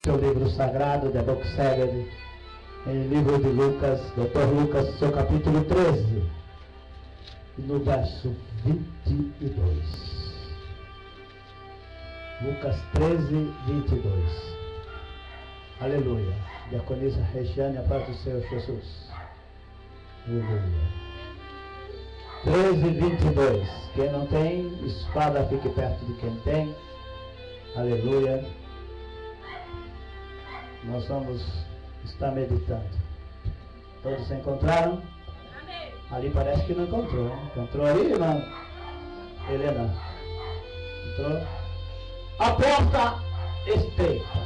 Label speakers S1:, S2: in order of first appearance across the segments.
S1: Seu livro sagrado, The Book Seller, em livro de Lucas, Dr. Lucas, seu capítulo 13, no verso 22. Lucas 13, 22. Aleluia. Diaconisa Regiane, a paz do Senhor Jesus. Aleluia. 13, 22. Quem não tem espada, fique perto de quem tem. Aleluia. Nós vamos estar meditando. Todos se encontraram? Amém. Ali parece que não encontrou, hein? Encontrou aí, irmã Helena? Entrou? A porta estreita.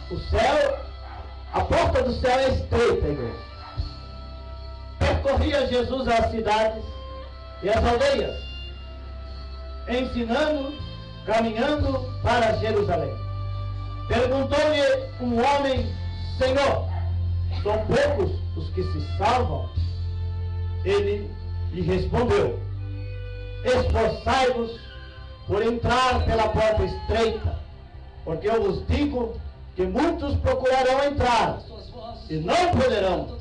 S1: O céu, a porta do céu é estreita, igreja. Percorria Jesus as cidades e as aldeias, ensinando, caminhando para Jerusalém. Perguntou-lhe um homem: Senhor, são poucos os que se salvam? Ele lhe respondeu: esforçai-vos por entrar pela porta estreita, porque eu vos digo que muitos procurarão entrar e não poderão.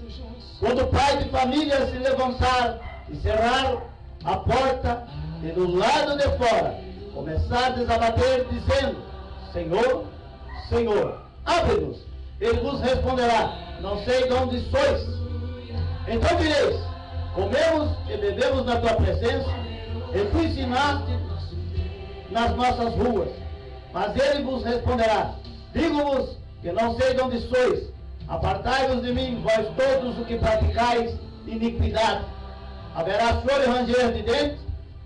S1: Quando o pai de família se levantar e cerrar a porta, e do lado de fora começardes a bater, dizendo: Senhor, Senhor, abre-nos. Ele vos responderá: não sei de onde sois. Então direis: comemos e bebemos na tua presença, e tu ensinaste nas nossas ruas. Mas ele vos responderá: digo-vos que não sei de onde sois. Apartai-vos de mim, vós todos os que praticais iniquidade. Haverá choro e ranger de dentes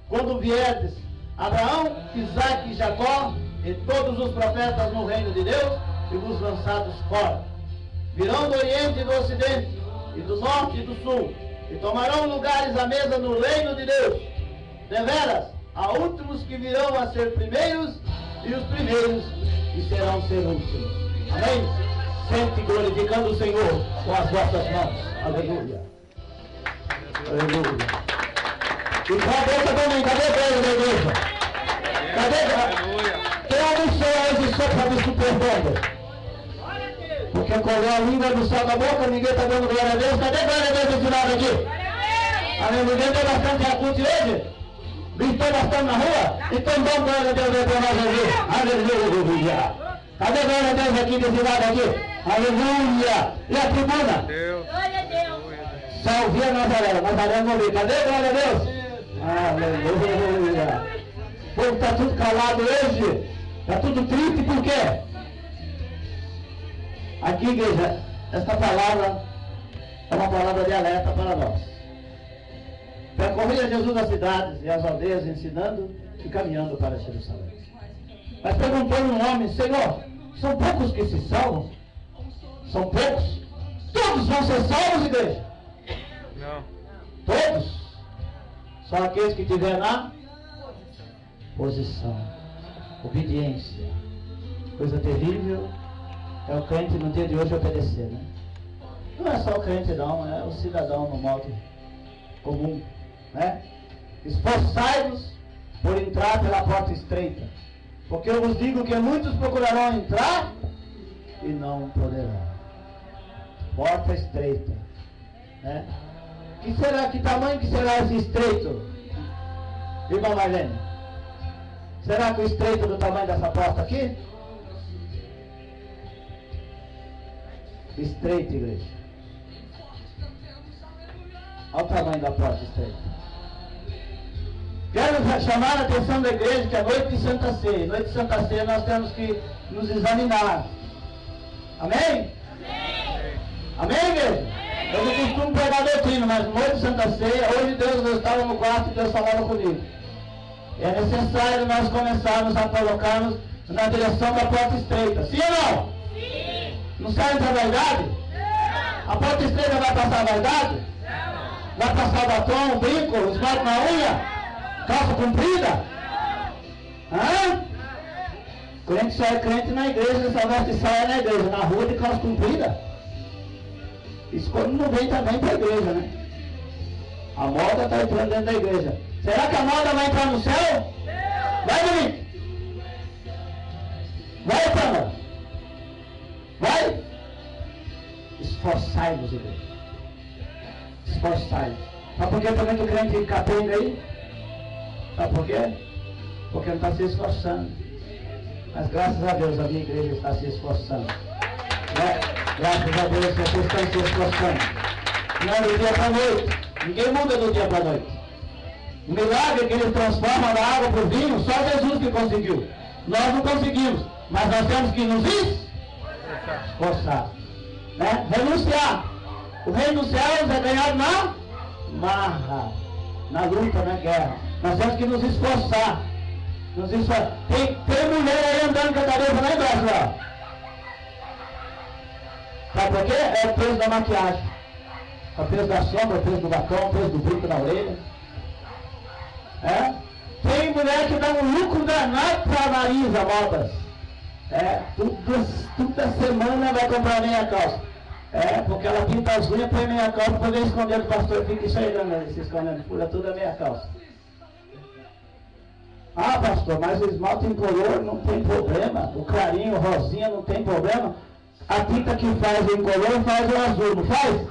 S1: quando vierdes Abraão, Isaque e Jacó e todos os profetas no reino de Deus, e vos lançados fora. Virão do oriente e do ocidente, e do norte e do sul, e tomarão lugares à mesa no reino de Deus. Deveras, há últimos que virão a ser primeiros, e os primeiros que serão ser últimos. Amém? Sente glorificando o Senhor com as vossas mãos. Aleluia. Aleluia. E cadê também? Cadê a glória da igreja? Cadê? Quem anunciou hoje só para me superando? Porque colheu a língua do céu da boca, ninguém está dando glória a Deus. Cadê a glória a Deus desse lado aqui? Amém? Ninguém deu bastante recurso hoje? Gritou bastante na rua? Então dá glória a Deus aí para nós aqui. Aleluia. Cadê a glória a Deus aqui desse lado aqui? Aleluia. E a tribuna? Glória a Deus. Salve a Nazaré. Nazaré não vi. Cadê a glória a Deus? Aleluia. O povo está tudo calado hoje. Está tudo triste, por quê? Aqui, igreja, esta palavra é uma palavra de alerta para nós. Percorria Jesus as cidades e as aldeias, ensinando e caminhando para Jerusalém. Mas perguntou um homem: Senhor, são poucos que se salvam? São poucos? Todos vão ser salvos, igreja? Não. Todos? Só aqueles que tiverem na posição, obediência. Coisa terrível é o crente no dia de hoje obedecer, né? Não é só o crente não, é o cidadão no modo comum, né? Esforçai-vos por entrar pela porta estreita, porque eu vos digo que muitos procurarão entrar e não poderão. Porta estreita, né? Que tamanho que será esse estreito, irmã Marlene? Será que o estreito é do tamanho dessa porta aqui? Estreita, igreja. Olha o tamanho da porta estreita. Quero chamar a atenção da igreja que é noite de Santa Ceia. Noite de Santa Ceia nós temos que nos examinar. Amém? Amém, amém, igreja? Eu não costumo pregar doutrina, mas noite de Santa Ceia, hoje Deus, eu estava no quarto e Deus falava comigo. E é necessário nós começarmos a colocarmos na direção da porta estreita. Sim ou não? Sim. Não sai para a verdade? Não. A porta estreita vai passar a verdade? Não. Vai passar batom, brinco, esmalte na unha? Calça comprida? Não. Hã? Crente só é crente na igreja, só veste saia na igreja, na rua de calça comprida. Isso quando não vem também para a igreja, né? A moda está entrando dentro da igreja. Será que a moda vai entrar no céu? Vai, Domingos? Vai, Pamela? Esforçai-vos, igreja. Esforçai-vos. Sabe por que tem muito crente capenga aí? Sabe por quê? Porque não está se esforçando. Mas graças a Deus a minha igreja está se esforçando. Né? Graças a Deus vocês estão se esforçando. Não é do dia para a noite. Ninguém muda do dia para a noite. O milagre que ele transforma da água para o vinho, só Jesus que conseguiu. Nós não conseguimos. Mas nós temos que nos esforçar. Né? Renunciar. O reino dos céus é ganhado na marra, na luta, na guerra. Nós temos que nos esforçar. Nos esforçar. Tem mulher aí andando com a cabeça lá embaixo, ó. Sabe por quê? É o peso da maquiagem. É o peso da sombra, o peso do batom, o peso do brinco na orelha. É? Tem mulher que dá um lucro danado para a Marisa Modas. É, toda semana vai comprar meia calça. É, porque ela pinta as unhas, põe meia calça para poder esconder do pastor, fica enxergando ali, se escondendo, fura tudo a meia calça. Ah, pastor, mas o esmalte incolor não tem problema, o clarinho, o rosinha não tem problema. A tinta que faz o incolor faz o azul, não faz?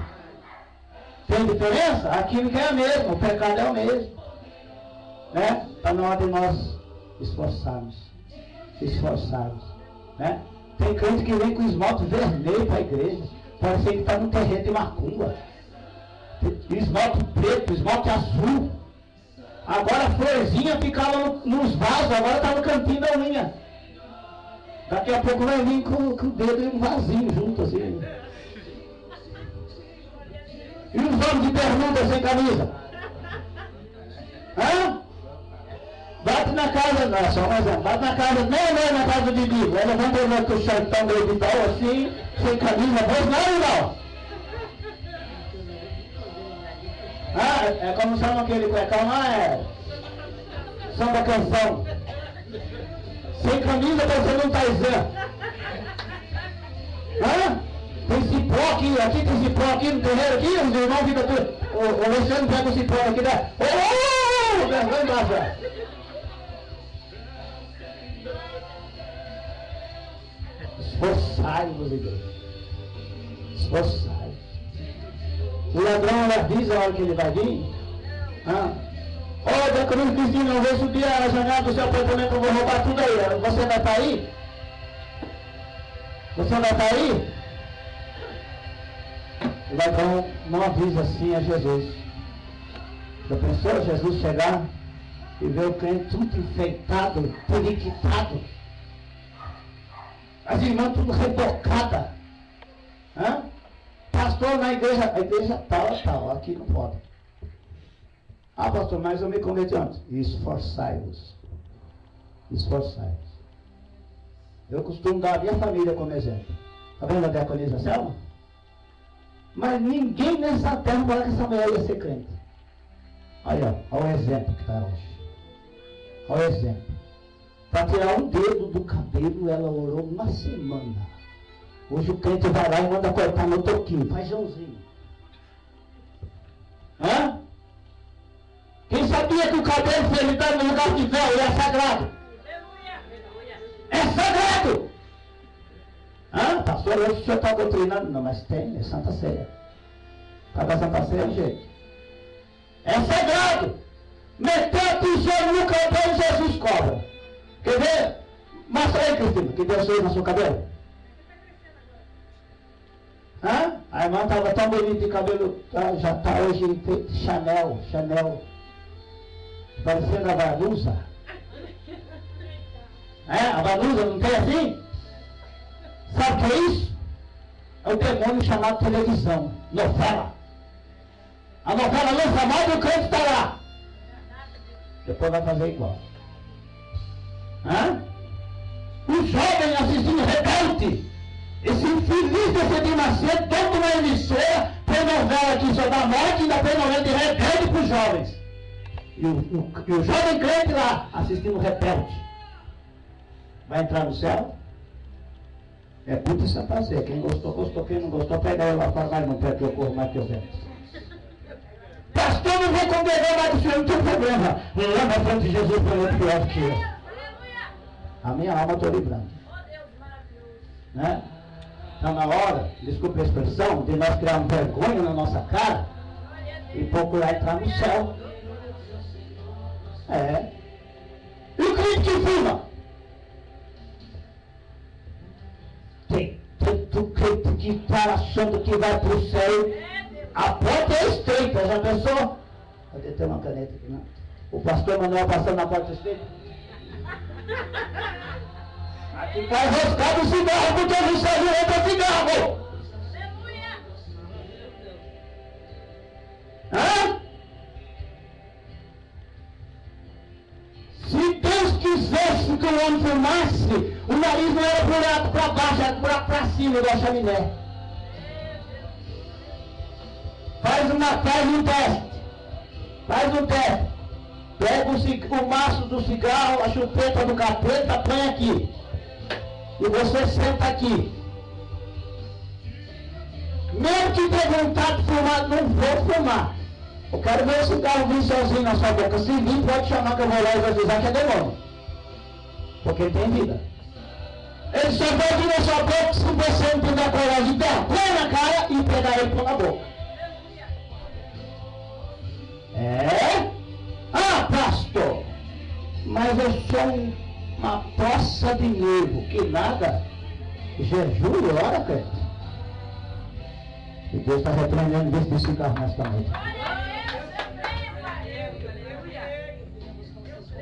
S1: Tem diferença? A química é a mesma, o pecado é o mesmo. Né? Está na hora de nós esforçarmos. Né? Tem crente que vem com esmalte vermelho para a igreja. Parece que está no terreno de macumba. Esmalte preto, esmalte azul. Agora a florzinha ficava nos vasos, agora está no cantinho da unha. Daqui a pouco vai vir com o dedo e um vasinho junto assim. E os homens de bermuda sem camisa? Hã? Bate na casa, não, só mais um. Bate na casa, não, na casa do Bibi. Ela vai ver que o chantão dele de tal assim, sem camisa, pois não. Ah, é como chama aquele cuecão lá, é samba canção. Sem camisa você não está isento. Hã? Tem cipó aqui tem cipó aqui no terreiro aqui, os irmãos ficam tudo. O Luciano pega o cipó aqui, né? Vai embaixo. Esforçai-vos, igreja. Esforçai. O ladrão avisa a hora que ele vai vir. Olha, Cruz Cristina, eu vou subir a janela do seu apartamento, eu vou roubar tudo aí. Você vai estar aí? Você vai estar aí? O ladrão não avisa assim a Jesus. Já pensou Jesus chegar e ver o crente tudo enfeitado, periquitado? As irmãs tudo rebocadas. Pastor, na igreja, a igreja tal, aqui não pode. Ah, pastor, mas eu me converti antes. Esforçai-vos. Esforçai-vos. Eu costumo dar a minha família como exemplo. Está vendo a diaconisa Selma? Mas ninguém nessa terra fala que essa mulher ia ser crente. Olha o exemplo que está hoje. Olha o exemplo. Para tirar um dedo do cabelo, ela orou uma semana. Hoje o crente vai lá e manda cortar no toquinho. Faz Joãozinho. Quem sabia que o cabelo foi lhe dado no lugar de véu e é sagrado? É sagrado! Pastor, hoje o senhor está doutrinando? Não, mas tem, é Santa Ceia. Cada Santa Ceia é um jeito. É sagrado! Meteu a tesoura no cabelo, Jesus cobra. Quer ver? Mostra aí, Cristina, que Deus fez no seu cabelo. A irmã estava tão bonita de cabelo, já está hoje feito Chanel. Parecendo a Vanusa. A Vanusa não tem assim? Sabe o que é isso? É o demônio chamado televisão, novela. A novela lança moda e o crente está lá. Depois vai fazer igual. O jovem assistindo Rebelde. Esse infeliz desse de Macedo, toda uma emissora, tem novela que só dá morte, ainda tem novela de Rebelde para os jovens. E o jovem crente lá, assistindo Rebelde. Vai entrar no céu? É puta e Santa Ceia. Quem gostou, gostou. Quem não gostou, pega ela lá para mais não pé que eu corro mais que eu vento. Pastor, não vou congregar mais do Senhor, não tem problema. Lá na frente de Jesus foi muito pior do que eu. A minha alma estou livrando. Né? Está na hora, desculpe a expressão, de nós criarmos vergonha na nossa cara e procurar entrar no céu. E o crente que fuma? Tem tanto crente que está achando que vai para o céu. A porta é estreita, já pensou? Pode ter uma caneta aqui, não? O pastor Manuel passando na porta estreita. Aqui está enroscado o cigarro, porque não saiu outro cigarro. Hã? Se Deus quisesse que o homem fumasse, o nariz não era buraco para baixo, era buraco para cima, igual a chaminé. Faz um teste. Faz um teste. Pega o maço do cigarro, a chupeta do capeta, põe aqui. E você senta aqui. Mesmo que tenha vontade de fumar, não vou fumar. Eu quero ver o cigarro vir sozinho na sua boca. Se vir, pode chamar que eu vou lá e vou avisar que é demônio. Porque ele tem vida. Ele só vai vir na sua boca se você não tiver coragem de derrubar na cara e pegar ele pela boca. Ah, pastor, mas eu sou uma poça de nervo. Que nada. Jejum e ora, crente. E Deus está repreendendo desse cigarro nesta noite.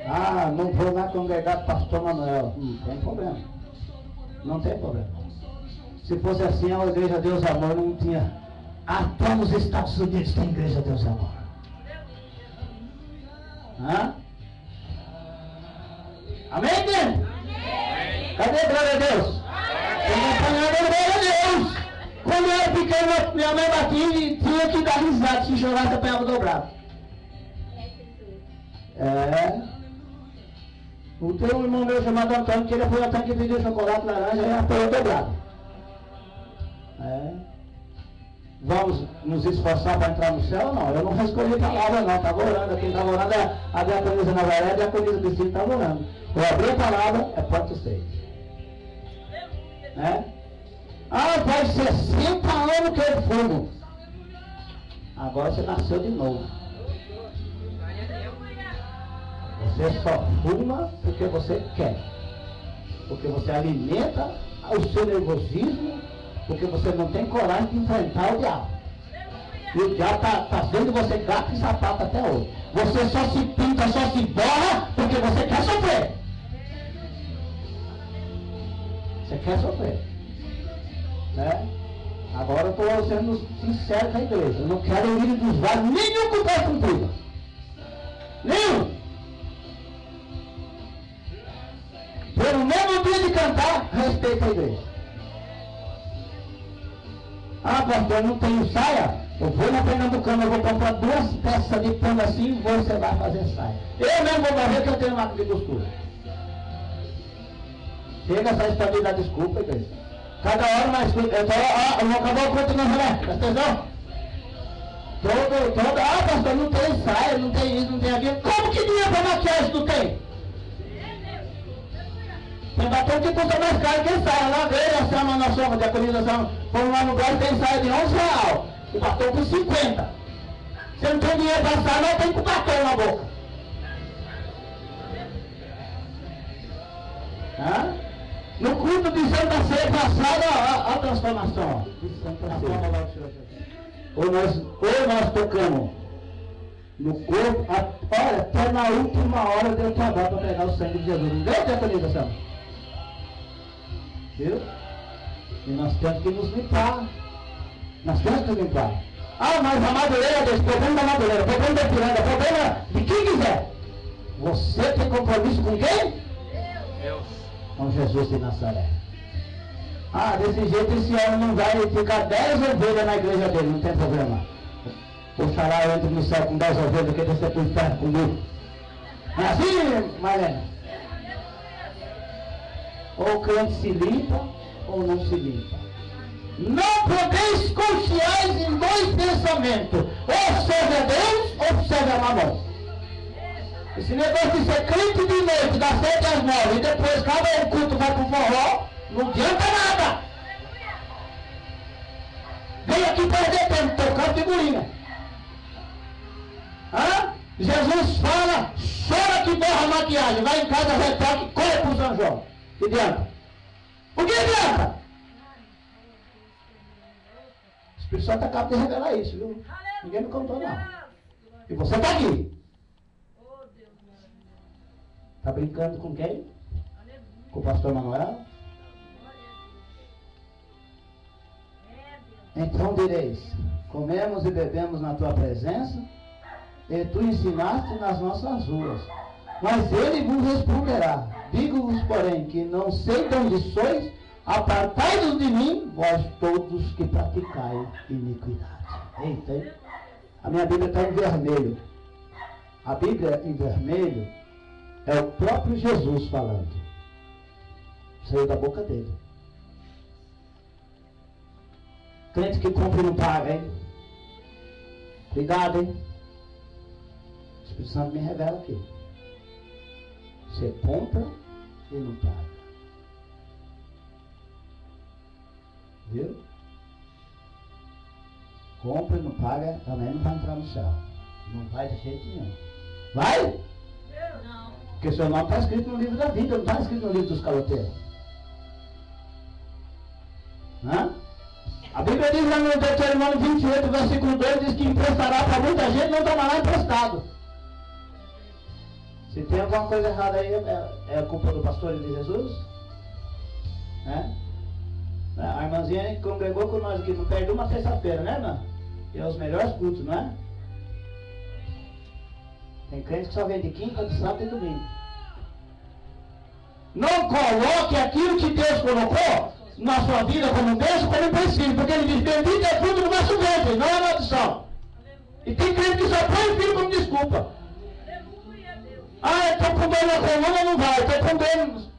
S1: Ah, não vou lá congregar com o pastor Manuel. Não tem problema. Não tem problema. Se fosse assim, a igreja Deus Amor não tinha. Até nos Estados Unidos tem igreja Deus Amor. Hã? Amém, gente? Cadê a glória a Deus? Tem apanhado a glória a Deus. Quando eu era pequeno, minha mãe batia e tinha que dar risada. Se chorasse, apanhava dobrado. O teu irmão meu chamado Antônio, que ele foi até que pediu chocolate laranja e apanhou dobrado. Vamos nos esforçar para entrar no céu? Não, eu não escolhi palavra não, estava orando. Quem estava orando é a diaconisa Nazaré, a diaconisa Cristina estava orando. Eu abri a palavra, é porta estreita. Faz 60 anos que eu fumo. Agora você nasceu de novo. Você só fuma porque você quer. Porque você alimenta o seu nervosismo, porque você não tem coragem de enfrentar o diabo. E o diabo está vendo você gato e sapato até hoje. Você só se pinta, só se borra porque você quer sofrer. Você quer sofrer. Agora eu estou sendo sincero com a igreja. Eu não quero o lírio dos vasos, nenhum com pé cumprido. Nenhum. Pelo mesmo dia de cantar, respeita a igreja. Pastor, não tenho saia? Eu vou na Pernambucana, eu vou comprar 2 peças de pano assim e você vai fazer saia. Eu mesmo vou morrer que eu tenho máquina de costura. Chega essa história de dar desculpa, igreja. Cada hora mais eu vou acabar o conto, não, né? Presta atenção. Pastor, não tem saia, não tem isso, não tem aquilo. Como que dinheiro para maquiagem tu tem? Tem batom que custa mais caro que saia. Lá veio a Sama na soma, de acolhidação. Fomos lá no bar, tem saia de R$11. O batom por 50. Você não tem dinheiro para saia, mas tem com batom na boca. No culto de Santa Ceia passada, a transformação. Ou nós tocamos no corpo, olha, até na última hora deu trabalho para pegar o sangue de Jesus. Não deu atualização? Viu? E nós temos que nos limpar. Nós temos que limpar. Mas a Madureira, Deus, problema da Madureira, problema da Piranga, problema de quem quiser. Você tem compromisso com quem? Deus. Com Jesus de Nazaré. Desse jeito esse homem não vai ficar 10 ovelhas na igreja dele, não tem problema. Oxalá eu entre no céu com 10 ovelhas, que descer para o inferno comigo. Não é assim, Marlene? Ou o crente se limpa, ou não se limpa. Não podeis confiar em 2 pensamentos. Ou serve a Deus, ou serve a Mamon. Esse negócio de ser crente de noite, das 7 às 9, e depois cada culto vai pro forró, não adianta nada. maquiagem, vai em casa, retoque, corre pro São João. Que adianta? O que adianta? O Espírito Santo acaba de revelar isso, viu? Ninguém me contou, não. E você está aqui. Está brincando com quem? Com o pastor Manuel? Então direis, comemos e bebemos na tua presença, e tu ensinaste nas nossas ruas. Mas ele vos responderá, digo-vos, porém, que não sei de onde sois, apartai-vos de mim, vós todos que praticai iniquidade. Eita, hein? A minha Bíblia está em vermelho. A Bíblia em vermelho é o próprio Jesus falando. Saiu da boca dele. Crente que compra e não paga, hein? Cuidado, hein? O Espírito Santo me revela aqui. Você compra e não paga. Viu? Compra e não paga, também não vai entrar no céu. Não vai de jeito nenhum. Vai? Não. Porque seu nome está escrito no livro da vida, não está escrito no livro dos caloteiros. Hã? A Bíblia diz lá no Deuteronômio 28, versículo 2, diz que emprestará para muita gente, não tomará emprestado. Se tem alguma coisa errada aí, é culpa do pastor e de Jesus? Né? A irmãzinha congregou com nós aqui, não perde uma sexta-feira, né, irmã? E é os melhores cultos, não é? Tem crente que só vem de quinta, de sábado e domingo. Não coloque aquilo que Deus colocou na sua vida como bênção, como princípio, porque ele diz, bendito é fruto do nosso ventre, não é maldição. E tem crente que só põe o filho como desculpa. Ah, estou com dor na coluna, não vai, estou com dor